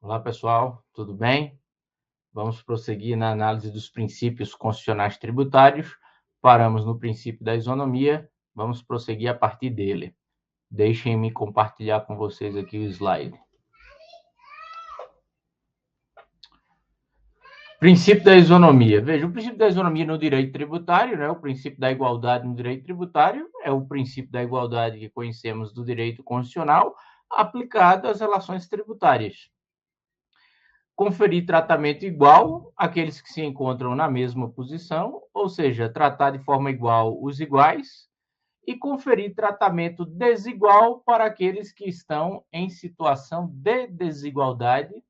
Olá, pessoal, tudo bem? Vamos prosseguir na análise dos princípios constitucionais tributários. Paramos no princípio da isonomia, vamos prosseguir a partir dele. Deixem-me compartilhar com vocês aqui o slide. Princípio da isonomia. Veja, o princípio da isonomia no direito tributário, né? O princípio da igualdade no direito tributário é o princípio da igualdade que conhecemos do direito constitucional aplicado às relações tributárias. Conferir tratamento igual àqueles que se encontram na mesma posição, ou seja, tratar de forma igual os iguais, e conferir tratamento desigual para aqueles que estão em situação de desigualdade,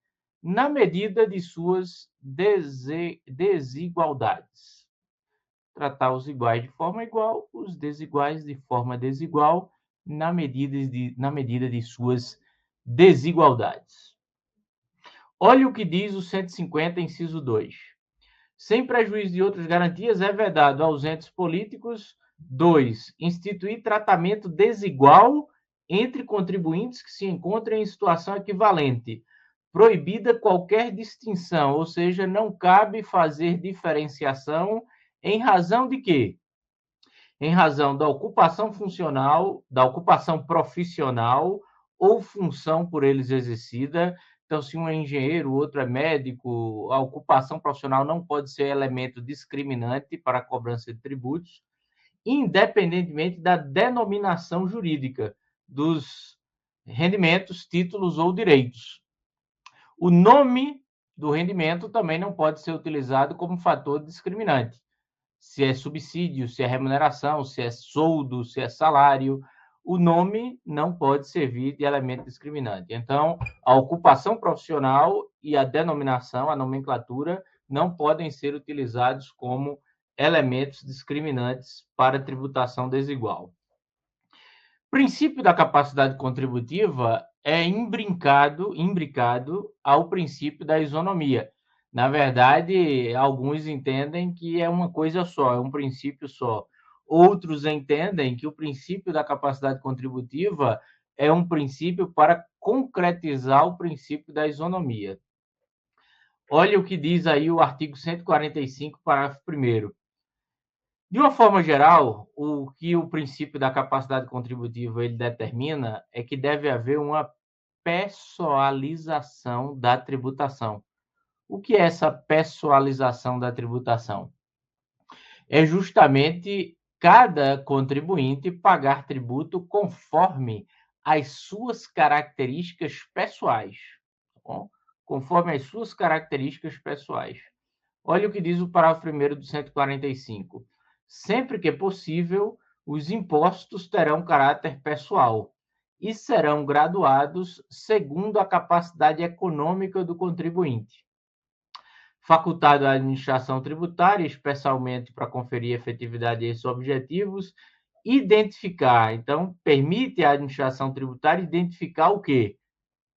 na medida de suas desigualdades. Tratar os iguais de forma igual, os desiguais de forma desigual, na medida de suas desigualdades. Olha o que diz o 150, inciso 2. Sem prejuízo de outras garantias, é vedado aos entes políticos: 2. Instituir tratamento desigual entre contribuintes que se encontrem em situação equivalente. Proibida qualquer distinção, ou seja, não cabe fazer diferenciação em razão de quê? Em razão da ocupação funcional, da ocupação profissional ou função por eles exercida. Então, se um é engenheiro, o outro é médico, a ocupação profissional não pode ser elemento discriminante para a cobrança de tributos, independentemente da denominação jurídica dos rendimentos, títulos ou direitos. O nome do rendimento também não pode ser utilizado como fator discriminante. Se é subsídio, se é remuneração, se é soldo, se é salário, o nome não pode servir de elemento discriminante. Então, a ocupação profissional e a denominação, a nomenclatura, não podem ser utilizados como elementos discriminantes para tributação desigual. O princípio da capacidade contributiva é imbricado ao princípio da isonomia. Na verdade, alguns entendem que é uma coisa só, é um princípio só. Outros entendem que o princípio da capacidade contributiva é um princípio para concretizar o princípio da isonomia. Olha o que diz aí o artigo 145, parágrafo 1º. De uma forma geral, o que o princípio da capacidade contributiva ele determina é que deve haver uma pessoalização da tributação. O que é essa pessoalização da tributação? É justamente cada contribuinte pagar tributo conforme as suas características pessoais. Tá bom? Conforme as suas características pessoais. Olha o que diz o parágrafo 1º do 145. Sempre que possível, os impostos terão caráter pessoal e serão graduados segundo a capacidade econômica do contribuinte. Facultado à administração tributária, especialmente para conferir efetividade a esses objetivos, identificar. Então, permite à administração tributária identificar o quê?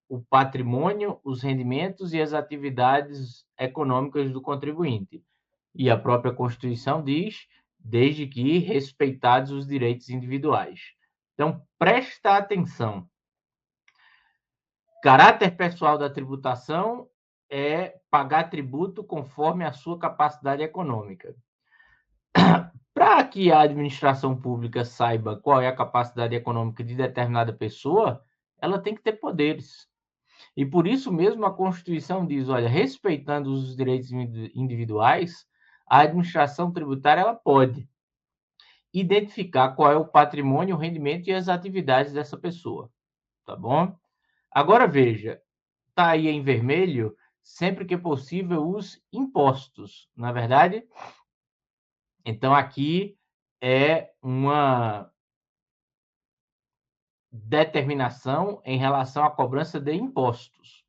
O patrimônio, os rendimentos e as atividades econômicas do contribuinte. E a própria Constituição diz, desde que respeitados os direitos individuais. Então, presta atenção. Caráter pessoal da tributação é pagar tributo conforme a sua capacidade econômica. Para que a administração pública saiba qual é a capacidade econômica de determinada pessoa, ela tem que ter poderes. E por isso mesmo a Constituição diz, olha, respeitando os direitos individuais, a administração tributária ela pode identificar qual é o patrimônio, o rendimento e as atividades dessa pessoa, tá bom? Agora veja, está aí em vermelho, sempre que possível, os impostos, não é verdade? Então aqui é uma determinação em relação à cobrança de impostos.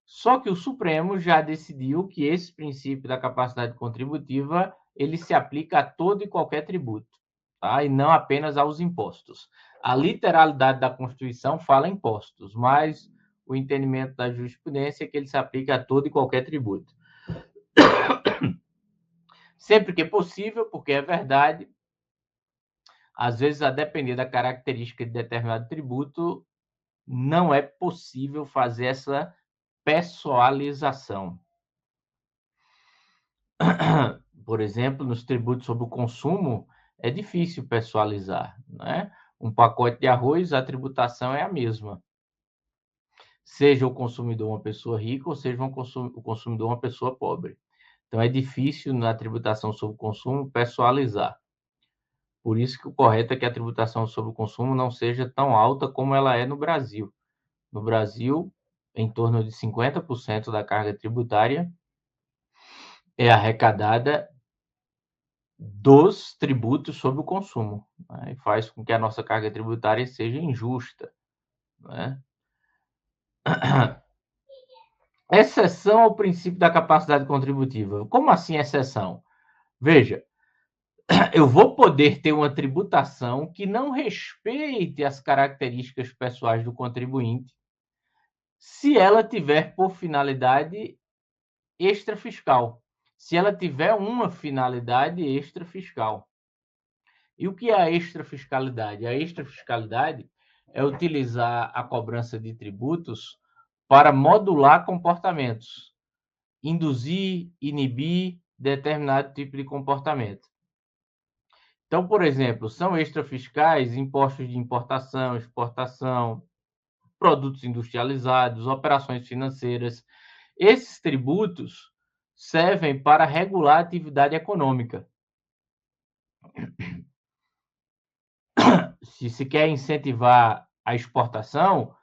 Só que o Supremo já decidiu que esse princípio da capacidade contributiva ele se aplica a todo e qualquer tributo, tá? E não apenas aos impostos. A literalidade da Constituição fala impostos, mas o entendimento da jurisprudência é que ele se aplica a todo e qualquer tributo. Sempre que possível, porque é verdade, às vezes, a depender da característica de determinado tributo, não é possível fazer essa pessoalização. Por exemplo, nos tributos sobre o consumo, é difícil pessoalizar, né? Um pacote de arroz, a tributação é a mesma. Seja o consumidor uma pessoa rica ou seja o consumidor uma pessoa pobre. Então, é difícil na tributação sobre o consumo pessoalizar. Por isso que o correto é que a tributação sobre o consumo não seja tão alta como ela é no Brasil. No Brasil, em torno de 50% da carga tributária é arrecadada dos tributos sobre o consumo, né? E faz com que a nossa carga tributária seja injusta, né? Exceção ao princípio da capacidade contributiva. Como assim exceção? Veja, eu vou poder ter uma tributação que não respeite as características pessoais do contribuinte, se ela tiver por finalidade extrafiscal. Se ela tiver uma finalidade extrafiscal. E o que é a extrafiscalidade? A extrafiscalidade é utilizar a cobrança de tributos para modular comportamentos, induzir, inibir determinado tipo de comportamento. Então, por exemplo, são extrafiscais impostos de importação, exportação, produtos industrializados, operações financeiras. Esses tributos servem para regular a atividade econômica. Se quer incentivar a exportação,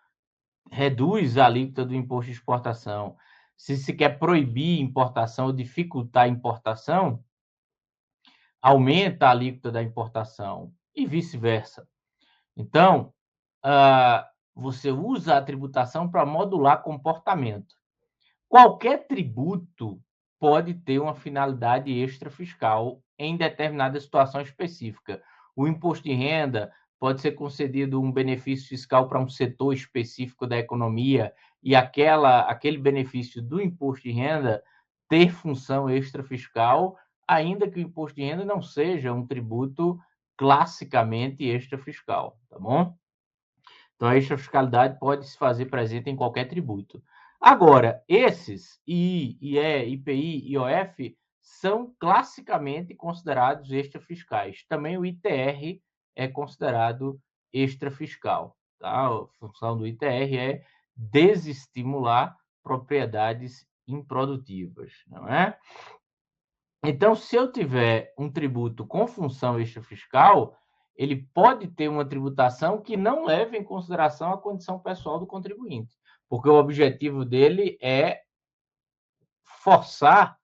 reduz a alíquota do imposto de exportação. Se quer proibir importação ou dificultar a importação, aumenta a alíquota da importação e vice-versa. Então, você usa a tributação para modular comportamento. Qualquer tributo pode ter uma finalidade extrafiscal em determinada situação específica. O imposto de renda pode ser concedido um benefício fiscal para um setor específico da economia e aquele benefício do imposto de renda ter função extrafiscal, ainda que o imposto de renda não seja um tributo classicamente extrafiscal, tá bom? Então, a extrafiscalidade pode se fazer presente em qualquer tributo. Agora, esses, II, IE, IPI, IOF, são classicamente considerados extrafiscais. Também o ITR é considerado extrafiscal. Tá? A função do ITR é desestimular propriedades improdutivas, não é? Então, se eu tiver um tributo com função extrafiscal, ele pode ter uma tributação que não leve em consideração a condição pessoal do contribuinte, porque o objetivo dele é forçar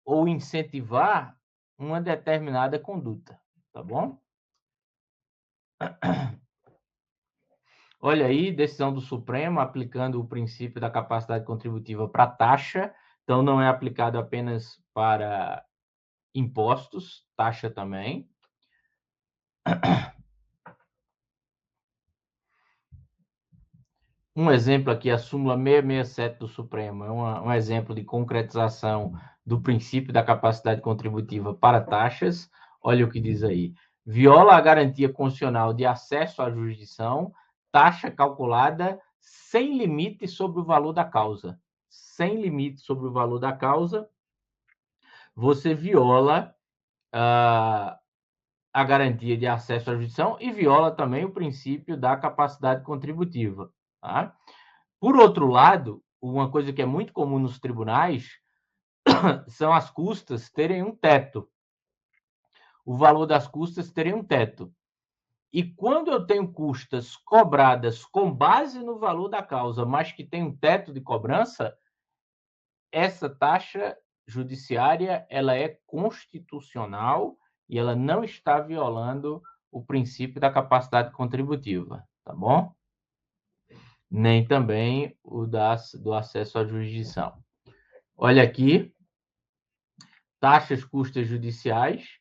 ou incentivar uma determinada conduta, tá bom? Olha aí, decisão do Supremo aplicando o princípio da capacidade contributiva para taxa, então não é aplicado apenas para impostos, taxa também. Um exemplo aqui, a súmula 667 do Supremo, é um exemplo de concretização do princípio da capacidade contributiva para taxas. Olha o que diz aí. Viola a garantia constitucional de acesso à jurisdição, taxa calculada sem limite sobre o valor da causa. Sem limite sobre o valor da causa, você viola a garantia de acesso à jurisdição e viola também o princípio da capacidade contributiva. Tá? Por outro lado, uma coisa que é muito comum nos tribunais são as custas terem um teto. O valor das custas terem um teto. E quando eu tenho custas cobradas com base no valor da causa, mas que tem um teto de cobrança, essa taxa judiciária ela é constitucional e ela não está violando o princípio da capacidade contributiva, tá bom? Nem também o do acesso à jurisdição. Olha aqui, taxas custas judiciais,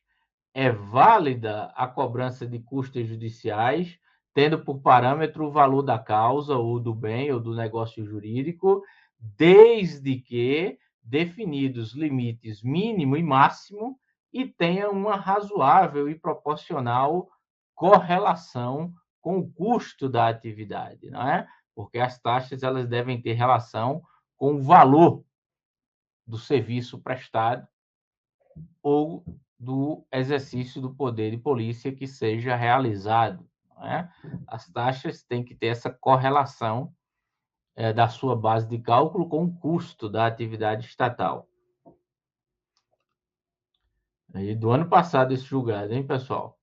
é válida a cobrança de custas judiciais, tendo por parâmetro o valor da causa, ou do bem, ou do negócio jurídico, desde que definidos limites mínimo e máximo e tenha uma razoável e proporcional correlação com o custo da atividade, não é? Porque as taxas elas devem ter relação com o valor do serviço prestado ou do exercício do poder de polícia que seja realizado. Né? As taxas têm que ter essa correlação da sua base de cálculo com o custo da atividade estatal. E do ano passado esse julgado, hein, pessoal?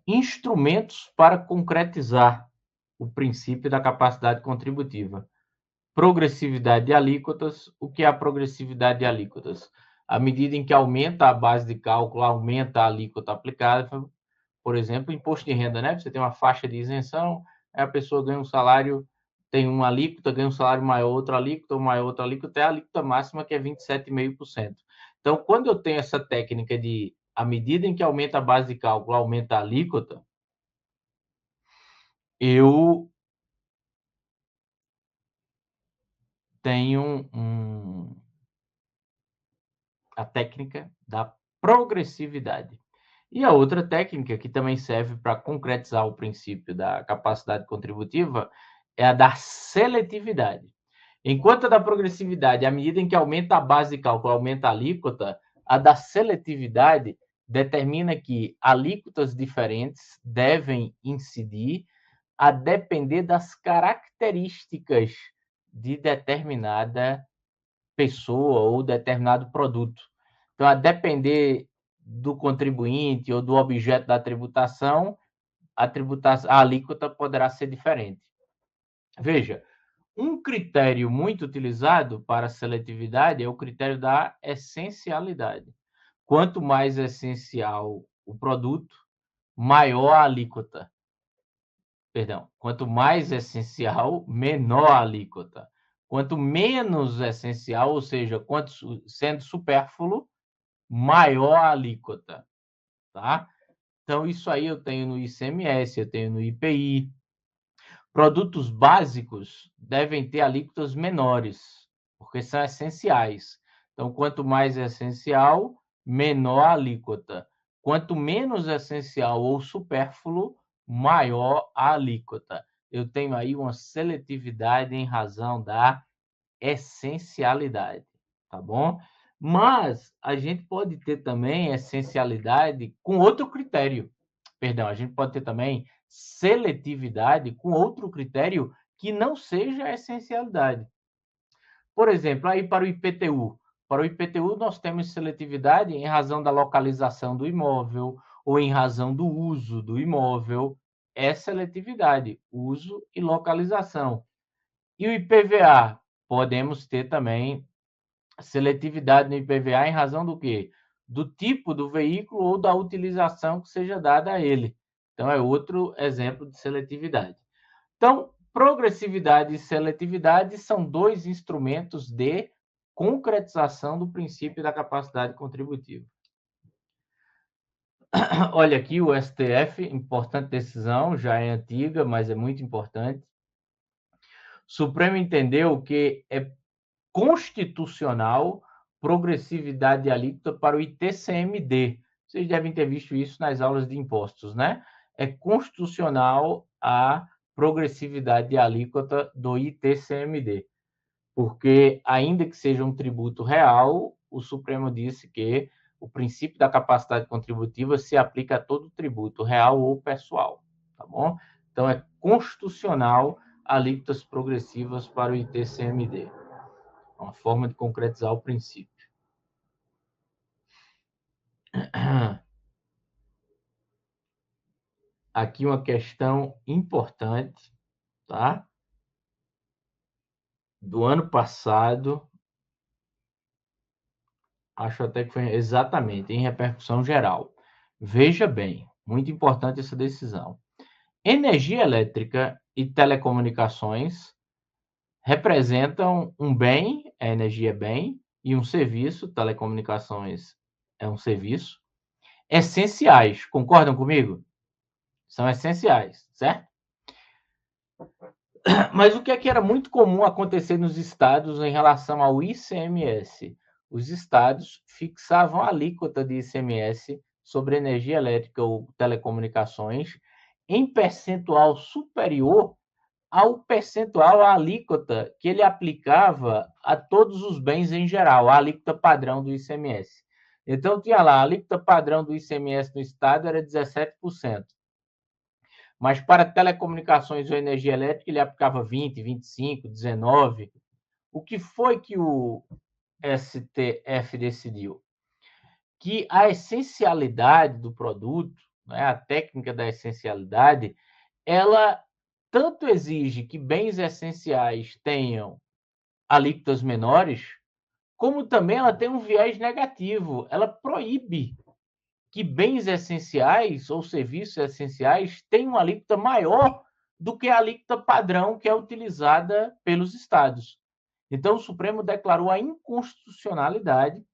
Instrumentos para concretizar o princípio da capacidade contributiva. Progressividade de alíquotas. O que é a progressividade de alíquotas? À medida em que aumenta a base de cálculo, aumenta a alíquota aplicada. Por exemplo, imposto de renda, né? Você tem uma faixa de isenção, aí a pessoa ganha um salário, tem uma alíquota, ganha um salário maior, outra alíquota, até a alíquota máxima, que é 27,5%. Então, quando eu tenho essa técnica de, à medida em que aumenta a base de cálculo, aumenta a alíquota, eu tenho a técnica da progressividade. E a outra técnica, que também serve para concretizar o princípio da capacidade contributiva, é a da seletividade. Enquanto a da progressividade, à medida em que aumenta a base de cálculo, aumenta a alíquota, a da seletividade determina que alíquotas diferentes devem incidir a depender das características de determinada pessoa ou determinado produto. Então, a depender do contribuinte ou do objeto da tributação, a alíquota poderá ser diferente. Veja, um critério muito utilizado para a seletividade é o critério da essencialidade. Quanto mais essencial o produto, maior a alíquota. Perdão, quanto mais essencial, menor a alíquota. Quanto menos essencial, ou seja, quanto sendo supérfluo, maior a alíquota, tá? Então, isso aí eu tenho no ICMS, eu tenho no IPI. Produtos básicos devem ter alíquotas menores, porque são essenciais. Então, quanto mais essencial, menor a alíquota. Quanto menos essencial ou supérfluo, maior a alíquota. Eu tenho aí uma seletividade em razão da essencialidade, tá bom? Mas a gente pode ter também essencialidade com outro critério. Perdão, a gente pode ter também seletividade com outro critério que não seja a essencialidade. Por exemplo, aí para o IPTU. Para o IPTU, nós temos seletividade em razão da localização do imóvel ou em razão do uso do imóvel. É seletividade, uso e localização. E o IPVA? Podemos ter também seletividade no IPVA em razão do quê? Do tipo do veículo ou da utilização que seja dada a ele. Então, é outro exemplo de seletividade. Então, progressividade e seletividade são dois instrumentos de concretização do princípio da capacidade contributiva. Olha aqui o STF, importante decisão, já é antiga, mas é muito importante. O Supremo entendeu que é constitucional progressividade de alíquota para o ITCMD. Vocês devem ter visto isso nas aulas de impostos, né? É constitucional a progressividade de alíquota do ITCMD, porque, ainda que seja um tributo real, o Supremo disse que o princípio da capacidade contributiva se aplica a todo tributo, real ou pessoal, tá bom? Então, é constitucional alíquotas progressivas para o ITCMD. Uma forma de concretizar o princípio. Aqui uma questão importante, tá? Do ano passado, acho até que foi exatamente em repercussão geral. Veja bem, muito importante essa decisão. Energia elétrica e telecomunicações representam um bem, a energia é bem, e um serviço, telecomunicações é um serviço, essenciais. Concordam comigo? São essenciais, certo? Mas o que é que era muito comum acontecer nos estados em relação ao ICMS? Os estados fixavam a alíquota de ICMS sobre energia elétrica ou telecomunicações em percentual superior ao percentual, a alíquota que ele aplicava a todos os bens em geral, a alíquota padrão do ICMS. Então, tinha lá, a alíquota padrão do ICMS no estado era 17%. Mas para telecomunicações ou energia elétrica, ele aplicava 20, 25, 19. O que foi que o STF decidiu? Que a essencialidade do produto, né, a técnica da essencialidade, ela tanto exige que bens essenciais tenham alíquotas menores, como também ela tem um viés negativo. Ela proíbe que bens essenciais ou serviços essenciais tenham uma alíquota maior do que a alíquota padrão que é utilizada pelos estados. Então, o Supremo declarou a inconstitucionalidade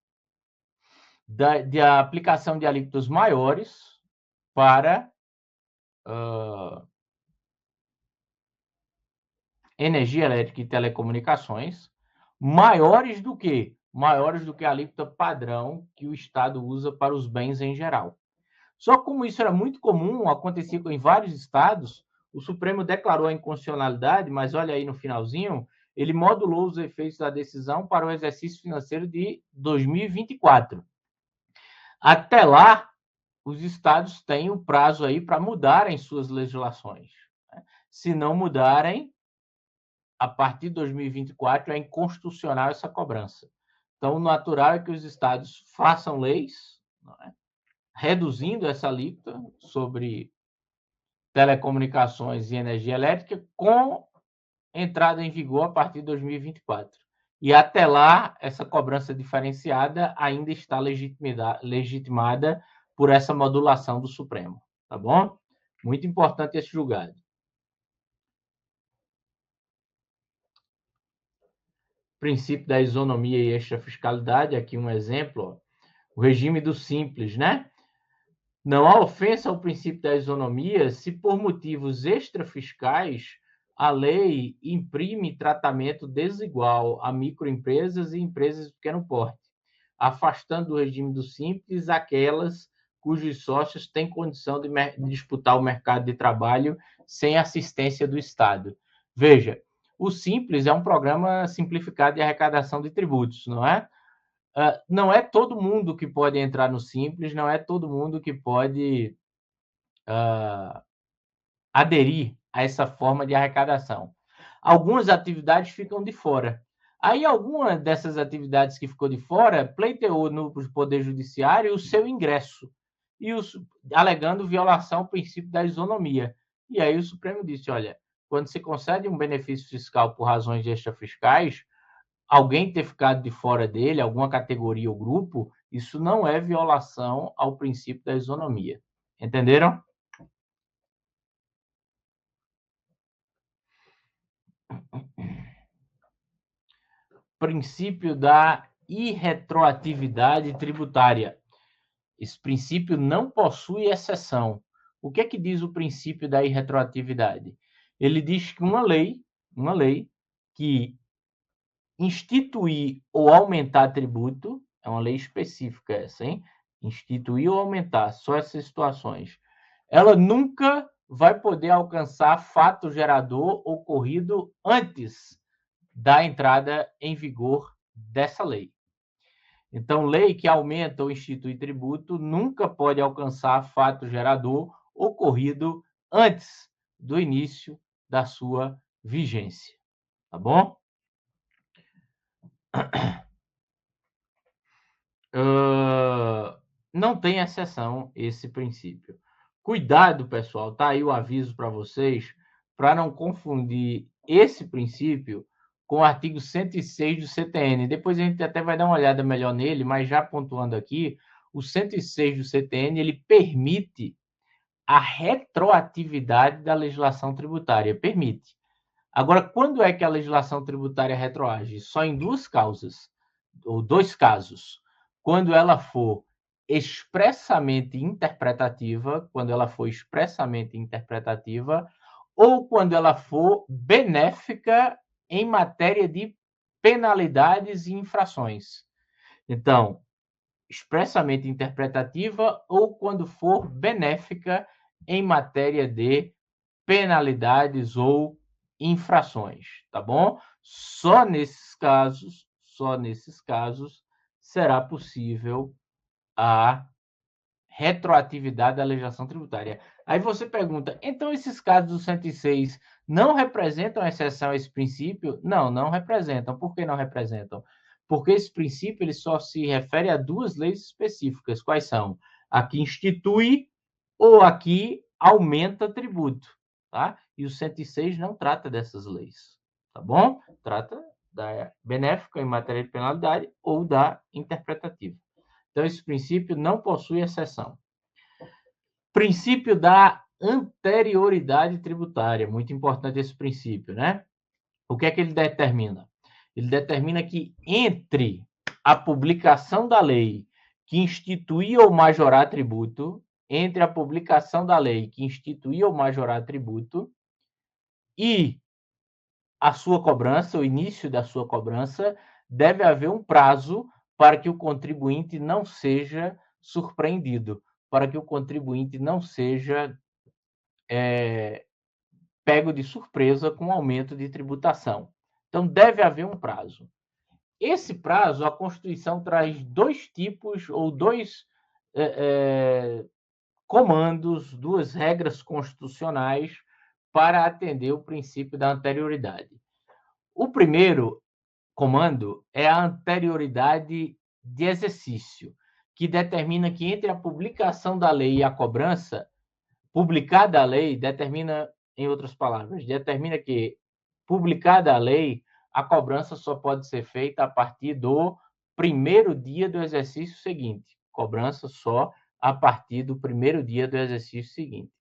da aplicação de alíquotas maiores para energia elétrica e telecomunicações, maiores do que a alíquota padrão que o Estado usa para os bens em geral. Só que como isso era muito comum, acontecia em vários estados, o Supremo declarou a inconstitucionalidade, mas olha aí no finalzinho, ele modulou os efeitos da decisão para o exercício financeiro de 2024. Até lá, os estados têm o prazo aí para mudarem suas legislações. Se não mudarem, a partir de 2024 é inconstitucional essa cobrança. Então, o natural é que os estados façam leis, reduzindo essa alíquota sobre telecomunicações e energia elétrica, com entrada em vigor a partir de 2024. E até lá, essa cobrança diferenciada ainda está legitimada por essa modulação do Supremo, tá bom? Muito importante esse julgado. Princípio da isonomia e extrafiscalidade, aqui um exemplo, ó. O regime do simples, né? Não há ofensa ao princípio da isonomia se por motivos extrafiscais a lei imprime tratamento desigual a microempresas e empresas de pequeno porte, afastando do regime do simples aquelas cujos sócios têm condição de disputar o mercado de trabalho sem assistência do Estado. Veja, o Simples é um programa simplificado de arrecadação de tributos, não é? Não é todo mundo que pode entrar no Simples, não é todo mundo que pode aderir a essa forma de arrecadação. Algumas atividades ficam de fora. Aí, alguma dessas atividades que ficou de fora pleiteou no Poder Judiciário o seu ingresso, alegando violação ao princípio da isonomia. E aí o Supremo disse, olha, quando se concede um benefício fiscal por razões extrafiscais, alguém ter ficado de fora dele, alguma categoria ou grupo, isso não é violação ao princípio da isonomia. Entenderam? Princípio da irretroatividade tributária. Esse princípio não possui exceção. O que é que diz o princípio da irretroatividade? Ele diz que uma lei que instituir ou aumentar tributo, é uma lei específica essa, hein? Instituir ou aumentar, só essas situações. Ela nunca vai poder alcançar fato gerador ocorrido antes da entrada em vigor dessa lei. Então, lei que aumenta ou institui tributo nunca pode alcançar fato gerador ocorrido antes do início da sua vigência. Tá bom? Não tem exceção esse princípio. Cuidado, pessoal, tá aí o aviso para vocês, para não confundir esse princípio com o artigo 106 do CTN. Depois a gente até vai dar uma olhada melhor nele, mas já pontuando aqui, o 106 do CTN, ele permite a retroatividade da legislação tributária, permite. Agora, quando é que a legislação tributária retroage? Só em duas causas, ou dois casos. Quando ela for expressamente interpretativa, ou quando ela for benéfica em matéria de penalidades e infrações. Então, expressamente interpretativa ou quando for benéfica em matéria de penalidades ou infrações, tá bom? Só nesses casos será possível a retroatividade da legislação tributária. Aí você pergunta, então esses casos do 106 não representam exceção a esse princípio? Não, não representam. Por que não representam? Porque esse princípio ele só se refere a duas leis específicas. Quais são? A que institui ou a que aumenta tributo, tá? E o 106 não trata dessas leis, tá bom? Trata da benéfica em matéria de penalidade ou da interpretativa. Então, esse princípio não possui exceção. Princípio da anterioridade tributária, muito importante esse princípio, né? O que é que ele determina? Ele determina que entre a publicação da lei que instituía ou majorar tributo, entre a publicação da lei que instituía ou majorar tributo e a sua cobrança, o início da sua cobrança, deve haver um prazo para que o contribuinte não seja surpreendido, para que o contribuinte não seja pego de surpresa com o aumento de tributação. Então, deve haver um prazo. Esse prazo, a Constituição traz dois tipos ou dois comandos, duas regras constitucionais para atender o princípio da anterioridade. O primeiro comando é a anterioridade de exercício, que determina que entre a publicação da lei e a cobrança, publicada a lei, determina, em outras palavras, determina que, publicada a lei, a cobrança só pode ser feita a partir do primeiro dia do exercício seguinte. Cobrança só a partir do primeiro dia do exercício seguinte.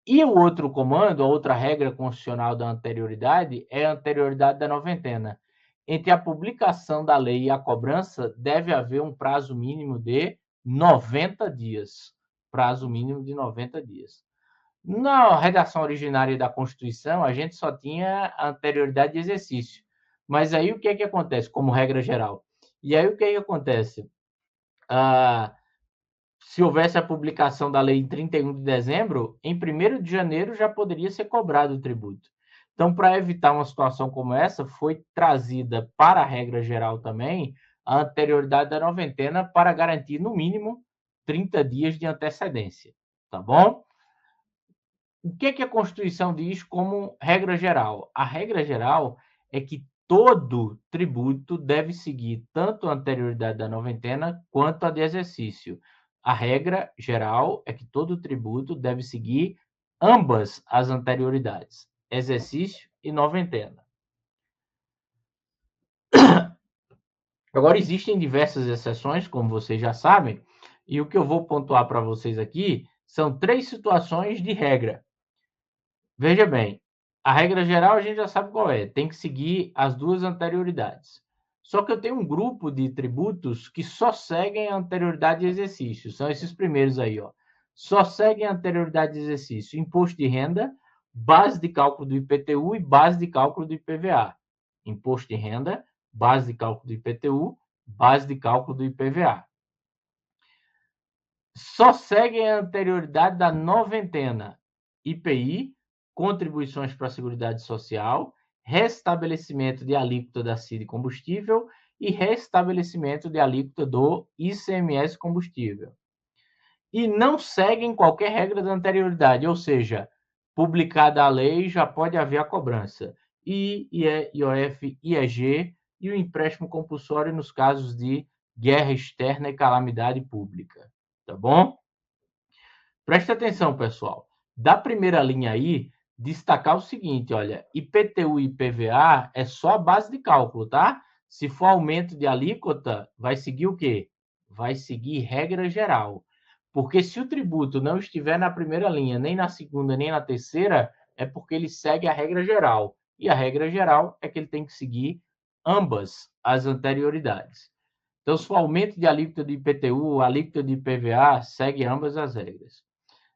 E o outro comando, a outra regra constitucional da anterioridade, é a anterioridade da noventena. Entre a publicação da lei e a cobrança, deve haver um prazo mínimo de 90 dias. Prazo mínimo de 90 dias. Na redação originária da Constituição, a gente só tinha a anterioridade de exercício. Mas aí o que é que acontece, como regra geral? E aí o que é que acontece? Se houvesse a publicação da lei em 31 de dezembro, em 1º de janeiro já poderia ser cobrado o tributo. Então, para evitar uma situação como essa, foi trazida para a regra geral também a anterioridade da noventena para garantir, no mínimo, 30 dias de antecedência. Tá bom? O que a Constituição diz como regra geral? A regra geral é que todo tributo deve seguir tanto a anterioridade da noventena quanto a de exercício. A regra geral é que todo tributo deve seguir ambas as anterioridades, exercício e noventena. Agora, existem diversas exceções, como vocês já sabem, e o que eu vou pontuar para vocês aqui são 3 situações de regra. Veja bem, a regra geral a gente já sabe qual é, tem que seguir as duas anterioridades. Só que eu tenho um grupo de tributos que só seguem a anterioridade de exercício, são esses primeiros aí, ó. Só seguem a anterioridade de exercício, imposto de renda, base de cálculo do IPTU e base de cálculo do IPVA. Imposto de renda, base de cálculo do IPTU, base de cálculo do IPVA. Só seguem a anterioridade da noventena, IPI, contribuições para a Seguridade Social, restabelecimento de alíquota da CID combustível e restabelecimento de alíquota do ICMS combustível. E não seguem qualquer regra da anterioridade, ou seja, publicada a lei, já pode haver a cobrança. IOF, IEG e o empréstimo compulsório nos casos de guerra externa e calamidade pública. Tá bom? Presta atenção, pessoal. Da primeira linha aí, destacar o seguinte, olha, IPTU e IPVA é só a base de cálculo, tá? Se for aumento de alíquota, vai seguir o quê? Vai seguir regra geral. Porque se o tributo não estiver na primeira linha, nem na segunda, nem na terceira, é porque ele segue a regra geral. E a regra geral é que ele tem que seguir ambas as anterioridades. Então, se for aumento de alíquota de IPTU, alíquota de IPVA, segue ambas as regras.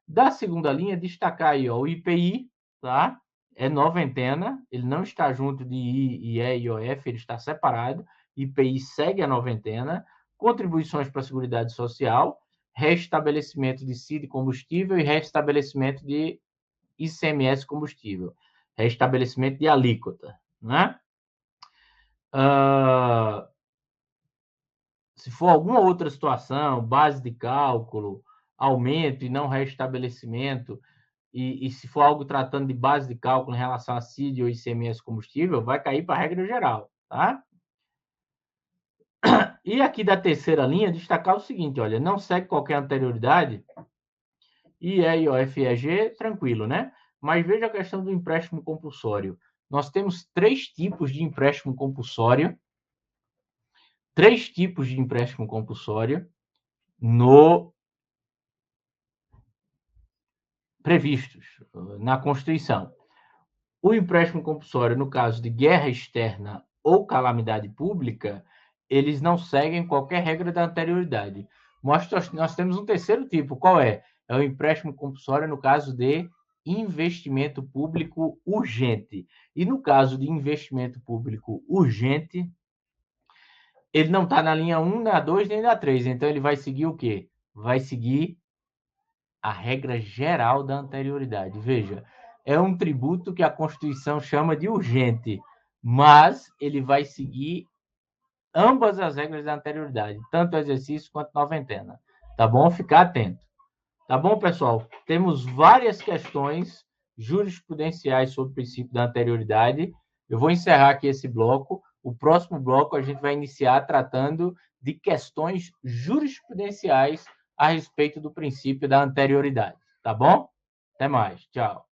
Da segunda linha, destacar aí, ó, o IPI, tá? É noventena, ele não está junto de I, IE e IOF, ele está separado. IPI segue a noventena. Contribuições para a Seguridade Social, restabelecimento de CID combustível e restabelecimento de ICMS combustível. restabelecimento de alíquota, né? Se for alguma outra situação, base de cálculo, aumento e não restabelecimento, e se for algo tratando de base de cálculo em relação a CID ou ICMS combustível, vai cair para a regra geral, tá? E aqui da terceira linha, destacar o seguinte, olha, não segue qualquer anterioridade, IE, IOF e EG, tranquilo, né? Mas veja a questão do empréstimo compulsório. Nós temos três tipos de empréstimo compulsório no previstos na Constituição. O empréstimo compulsório, no caso de guerra externa ou calamidade pública, eles não seguem qualquer regra da anterioridade. Nós temos um terceiro tipo, qual é? É o empréstimo compulsório no caso de investimento público urgente. E no caso de investimento público urgente, ele não está na linha 1, na 2, nem na 3. Então, ele vai seguir o quê? Vai seguir a regra geral da anterioridade. Veja, é um tributo que a Constituição chama de urgente, mas ele vai seguir ambas as regras da anterioridade, tanto o exercício quanto noventena. Tá bom? Ficar atento. Tá bom, pessoal? Temos várias questões jurisprudenciais sobre o princípio da anterioridade. Eu vou encerrar aqui esse bloco. O próximo bloco a gente vai iniciar tratando de questões jurisprudenciais a respeito do princípio da anterioridade. Tá bom? Até mais. Tchau.